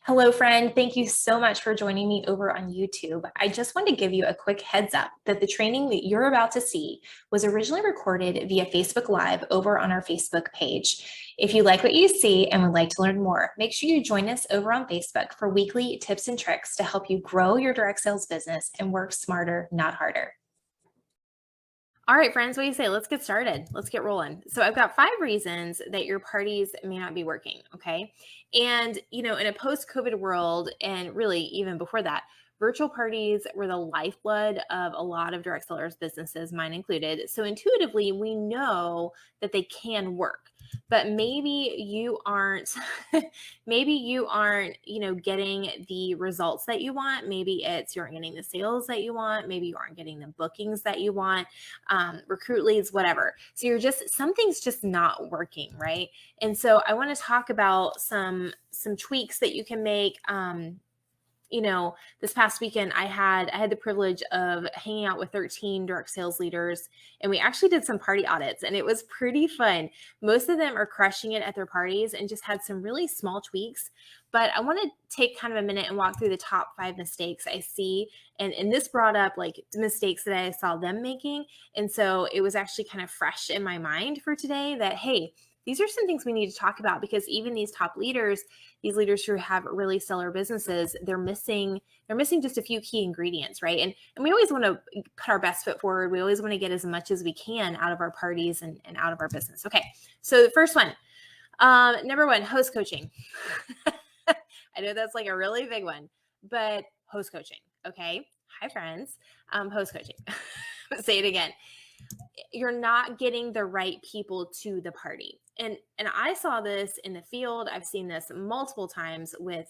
Hello, friend. Thank you so much for joining me over on YouTube. I just wanted to give you a quick heads up that the training that you're about to see was originally recorded via Facebook Live over on our Facebook page. If you like what you see and would like to learn more, make sure you join us over on Facebook for weekly tips and tricks to help you grow your direct sales business and work smarter, not harder. All right, friends, what do you say? Let's get started. Let's get rolling. So I've got 5 reasons that your parties may not be working, okay? And, in a post-COVID world, and really even before that, virtual parties were the lifeblood of a lot of direct sellers businesses, mine included. So intuitively, we know that they can work. But maybe you aren't getting the results that you want. Maybe it's you aren't getting the sales that you want. Maybe you aren't getting the bookings that you want, recruit leads, whatever. So something's just not working, right? And so I want to talk about some tweaks that you can make. This past weekend I had the privilege of hanging out with 13 direct sales leaders, and we actually did some party audits, and it was pretty fun. Most of them are crushing it at their parties and just had some really small tweaks. But I want to take kind of a minute and walk through the top 5 mistakes I see. And this brought up like mistakes that I saw them making. And so it was actually kind of fresh in my mind for today that, hey, these are some things we need to talk about, because even these top leaders, these leaders who have really stellar businesses, they're missing just a few key ingredients, right? And we always want to put our best foot forward. We always want to get as much as we can out of our parties and out of our business. Okay, so the first one, number 1, host coaching. I know that's like a really big one, but host coaching, okay? Hi, friends. Host coaching. Say it again. You're not getting the right people to the party. And I saw this in the field. I've seen this multiple times with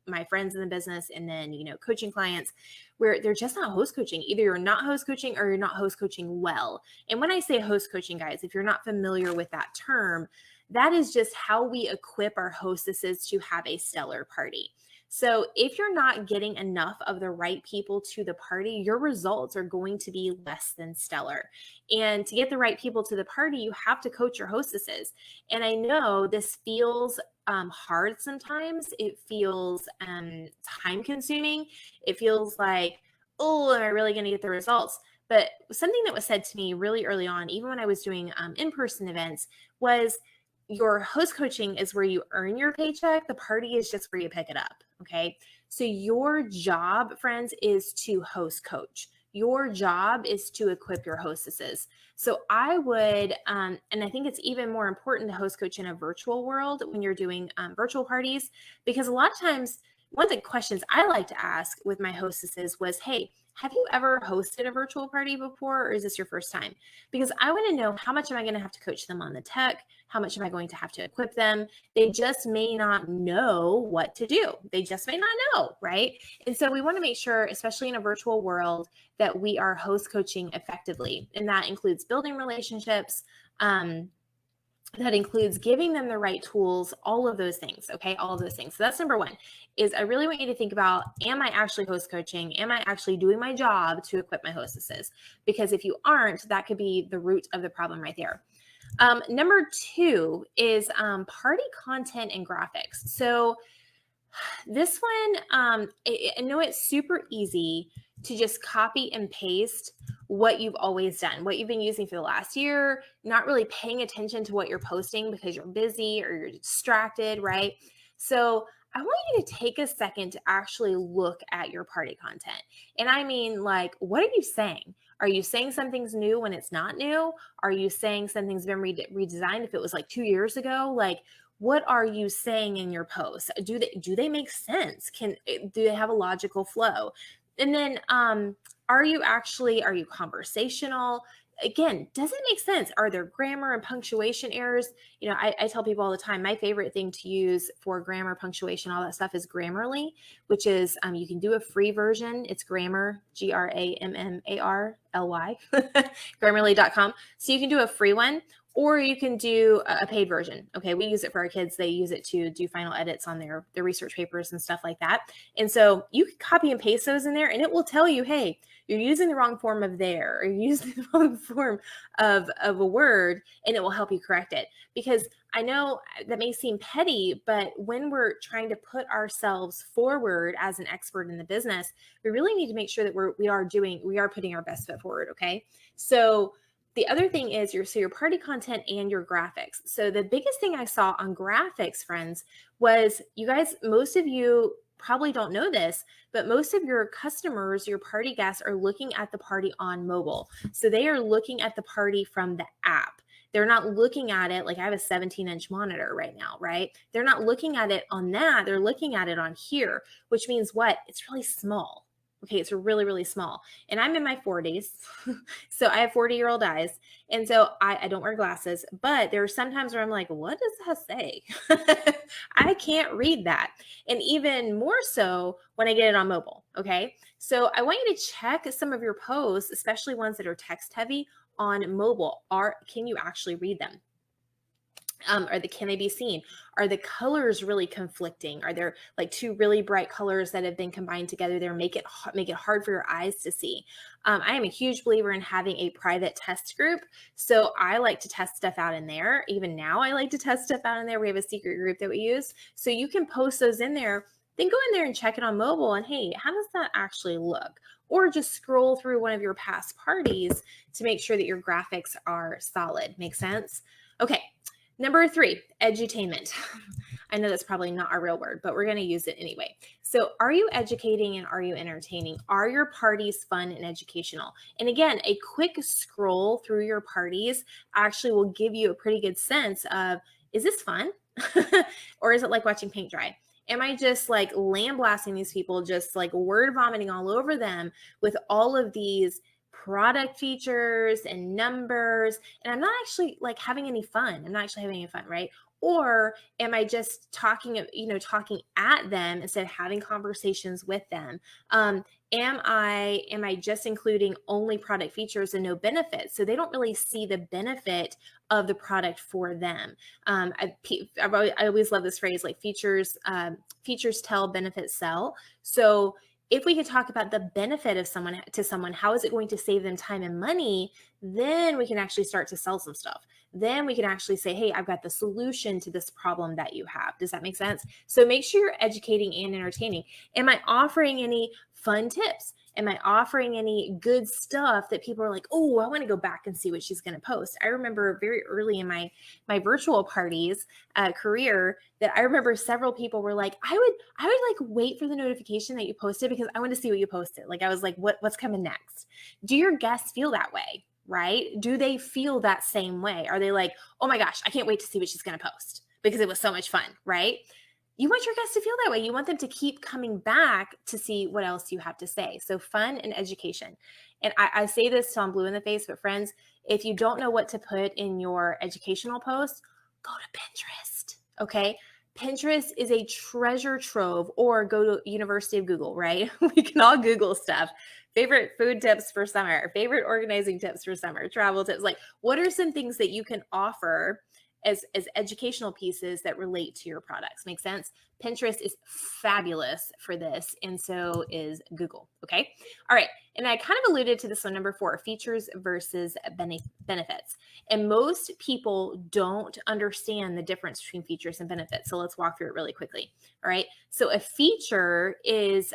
my friends in the business, and then, coaching clients, where they're just not host coaching. Either you're not host coaching or you're not host coaching well. And when I say host coaching, guys, if you're not familiar with that term, that is just how we equip our hostesses to have a stellar party. So if you're not getting enough of the right people to the party, your results are going to be less than stellar. And to get the right people to the party, you have to coach your hostesses. And I know this feels hard sometimes. It feels time consuming. It feels like, oh, am I really going to get the results? But something that was said to me really early on, even when I was doing in-person events, was your host coaching is where you earn your paycheck. The party is just where you pick it up. Okay. So your job, friends, is to host coach. Your job is to equip your hostesses. So I would, and I think it's even more important to host coach in a virtual world when you're doing virtual parties, because a lot of times, one of the questions I like to ask with my hostesses was, hey, have you ever hosted a virtual party before, or is this your first time? Because I want to know, how much am I going to have to coach them on the tech? How much am I going to have to equip them? They just may not know what to do. They just may not know, right? And so we want to make sure, especially in a virtual world, that we are host coaching effectively. And that includes building relationships, that includes giving them the right tools, all of those things, okay? All of those things. So that's number 1, is I really want you to think about, am I actually host coaching? Am I actually doing my job to equip my hostesses? Because if you aren't, that could be the root of the problem right there. Number 2 is party content and graphics. So this one, I know it's super easy to just copy and paste what you've always done, what you've been using for the last year, not really paying attention to what you're posting because you're busy or you're distracted, right? So I want you to take a second to actually look at your party content. And I mean, like, what are you saying? Are you saying something's new when it's not new? Are you saying something's been redesigned if it was like 2 years ago? Like, what are you saying in your posts? Do they make sense? Do they have a logical flow? And then are you conversational? Again, does it make sense? Are there grammar and punctuation errors? I tell people all the time, my favorite thing to use for grammar, punctuation, all that stuff is Grammarly, which is, you can do a free version. It's Grammar, Grammarly, Grammarly.com. So you can do a free one, or you can do a paid version. Okay, we use it for our kids. They use it to do final edits on their research papers and stuff like that. And so you can copy and paste those in there, and it will tell you, hey, you're using the wrong form of there, or you're using the wrong form of a word, and it will help you correct it. Because I know that may seem petty, but when we're trying to put ourselves forward as an expert in the business, we really need to make sure that we are putting our best foot forward. Okay, so the other thing is your party content and your graphics. So the biggest thing I saw on graphics, friends, was, you guys, most of you probably don't know this, but most of your customers, your party guests, are looking at the party on mobile. So they are looking at the party from the app. They're not looking at it like, I have a 17-inch monitor right now, right? They're not looking at it on that. They're looking at it on here, which means what? It's really small. Okay, it's really, really small. And I'm in my 40s. So I have 40-year-old eyes. And so I don't wear glasses, but there are some times where I'm like, what does that say? I can't read that. And even more so when I get it on mobile. Okay, so I want you to check some of your posts, especially ones that are text heavy on mobile. Can you actually read them? Can they be seen? Are the colors really conflicting? Are there like two really bright colors that have been combined together there, make it hard for your eyes to see? I am a huge believer in having a private test group. So I like to test stuff out in there. Even now I like to test stuff out in there. We have a secret group that we use. So you can post those in there, then go in there and check it on mobile, and hey, how does that actually look? Or just scroll through one of your past parties to make sure that your graphics are solid. Make sense? Okay. Number 3, edutainment. I know that's probably not a real word, but we're going to use it anyway. So are you educating and are you entertaining? Are your parties fun and educational? And again, a quick scroll through your parties actually will give you a pretty good sense of, is this fun? Or is it like watching paint dry? Am I just like lambasting these people, just like word vomiting all over them with all of these product features and numbers, and I'm not actually like having any fun? I'm not actually having any fun, right? Or am I just talking at them instead of having conversations with them? Am I just including only product features and no benefits? So they don't really see the benefit of the product for them. I always love this phrase, like features tell, benefits sell. So if we could talk about the benefit of someone, how is it going to save them time and money, then we can actually start to sell some stuff. Then we can actually say, hey, I've got the solution to this problem that you have. Does that make sense? So make sure you're educating and entertaining. Am I offering any fun tips? Am I offering any good stuff that people are like, oh, I want to go back and see what she's going to post? I remember very early in my virtual parties career that I remember several people were like, I would like wait for the notification that you posted because I want to see what you posted. Like I was like, what's coming next? Do your guests feel that way? Right? Do they feel that same way? Are they like, oh my gosh, I can't wait to see what she's going to post because it was so much fun, right? You want your guests to feel that way. You want them to keep coming back to see what else you have to say. So fun and education. And I say this till I'm blue in the face, but friends, if you don't know what to put in your educational post, go to Pinterest, okay? Pinterest is a treasure trove, or go to University of Google, right? We can all Google stuff. Favorite food tips for summer, favorite organizing tips for summer, travel tips. Like, what are some things that you can offer as educational pieces that relate to your products? Make sense? Pinterest is fabulous for this, and so is Google. Okay. All right. And I kind of alluded to this one, number 4, features versus benefits. And most people don't understand the difference between features and benefits. So let's walk through it really quickly. All right. So a feature is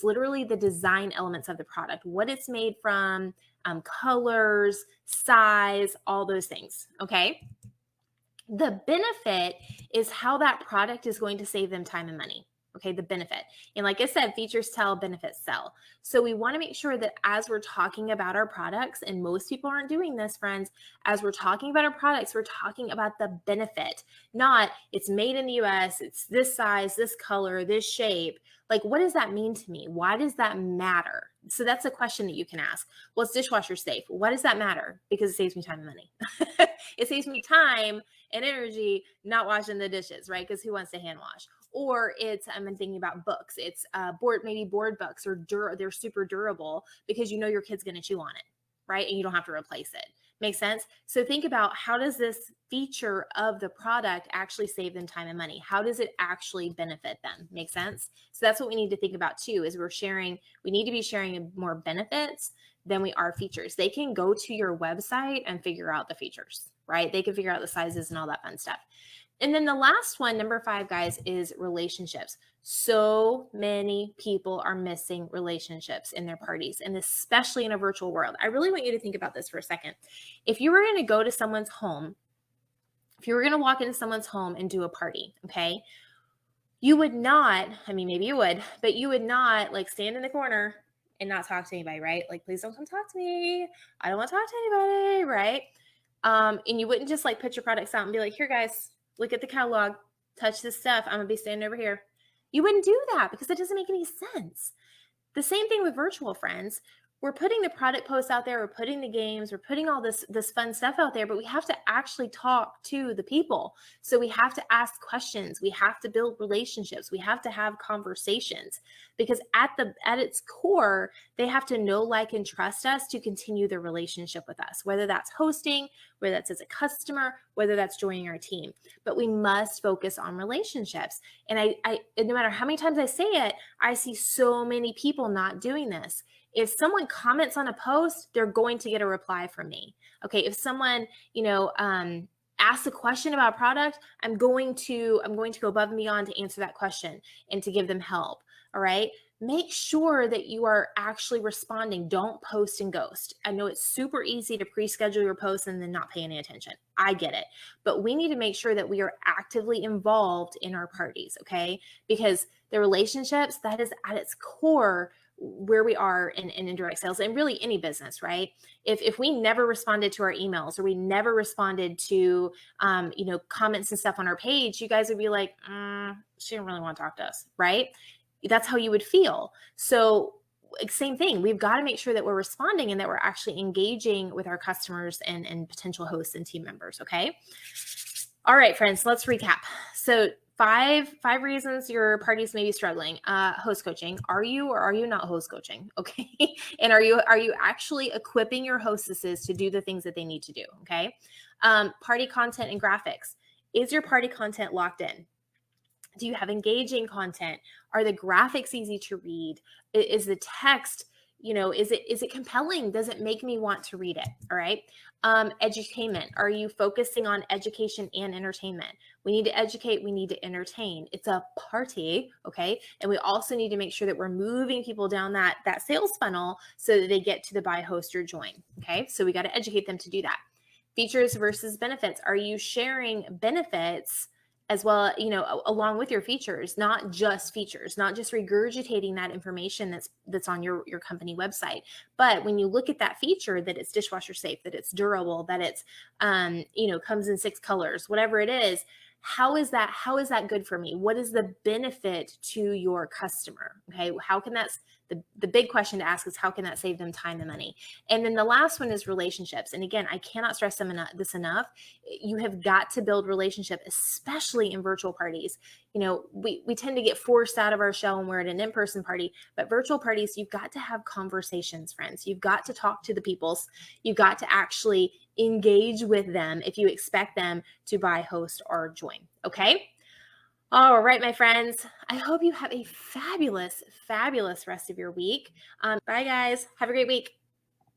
literally the design elements of the product, what it's made from, colors, size, all those things. Okay. The benefit is how that product is going to save them time and money. Okay, the benefit. And like I said, features tell, benefits sell. So we want to make sure that as we're talking about our products, and most people aren't doing this, friends, as we're talking about our products, we're talking about the benefit, not it's made in the US, it's this size, this color, this shape. Like, what does that mean to me? Why does that matter? So that's a question that you can ask. Well, it's dishwasher safe. Why does that matter? Because it saves me time and money. It saves me time and energy not washing the dishes, right? Because who wants to hand wash? Or I'm thinking about books. It's board books, or they're super durable because you know your kid's going to chew on it, right? And you don't have to replace it. Make sense? So think about, how does this feature of the product actually save them time and money? How does it actually benefit them? Make sense? So that's what we need to think about too, is we need to be sharing more benefits than we are features. They can go to your website and figure out the features, right? They can figure out the sizes and all that fun stuff. And then the last one, number 5, guys, is relationships. So many people are missing relationships in their parties, and especially in a virtual world. I really want you to think about this for a second. If you were going to go to someone's home, if you were going to walk into someone's home and do a party, okay, you would not, I mean, maybe you would, but you would not like stand in the corner and not talk to anybody, right? Like, please don't come talk to me. I don't want to talk to anybody, right? And you wouldn't just like put your products out and be like, here, guys, look at the catalog, touch this stuff. I'm gonna be standing over here. You wouldn't do that because it doesn't make any sense. The same thing with virtual friends. We're putting the product posts out there, we're putting the games, we're putting all this fun stuff out there, but we have to actually talk to the people. So we have to ask questions, we have to build relationships, we have to have conversations, because at its core, they have to know, like, and trust us to continue their relationship with us, whether that's hosting, whether that's as a customer, whether that's joining our team. But we must focus on relationships. And I no matter how many times I say it, I see so many people not doing this. If someone comments on a post, they're going to get a reply from me. Okay. If someone, asks a question about a product, I'm going to go above and beyond to answer that question and to give them help. All right. Make sure that you are actually responding. Don't post and ghost. I know it's super easy to pre-schedule your posts and then not pay any attention. I get it. But we need to make sure that we are actively involved in our parties. Okay. Because the relationships, that is at its core where we are in indirect sales, and really any business, right? If we never responded to our emails, or we never responded to comments and stuff on our page, you guys would be like, she didn't really want to talk to us, right? That's how you would feel. So same thing, we've got to make sure that we're responding and that we're actually engaging with our customers and potential hosts and team members. Okay. All right, friends, let's recap. So five reasons your parties may be struggling. Host coaching. Are you or are you not host coaching? Okay. And are you actually equipping your hostesses to do the things that they need to do? Okay. Party content and graphics. Is your party content locked in? Do you have engaging content? Are the graphics easy to read? Is the text, is it compelling? Does it make me want to read it? All right. Edutainment. Are you focusing on education and entertainment? We need to educate. We need to entertain. It's a party. Okay. And we also need to make sure that we're moving people down that sales funnel so that they get to the buy, host, or join. Okay. So we got to educate them to do that. Features versus benefits. Are you sharing benefits as well, along with your features, not just regurgitating that information that's on your company website. But when you look at that feature, that it's dishwasher safe, that it's durable, that it's, comes in 6 colors, whatever it is, how is that good for me? What is the benefit to your customer? Okay. How can the big question to ask is, how can that save them time and money? And then the last one is relationships. And again, I cannot stress this enough. You have got to build relationship, especially in virtual parties. We tend to get forced out of our shell when we're at an in-person party, but virtual parties, you've got to have conversations, friends. You've got to talk to the peoples. You've got to actually engage with them if you expect them to buy, host, or join. Okay. All right, my friends. I hope you have a fabulous, fabulous rest of your week. Bye, guys. Have a great week.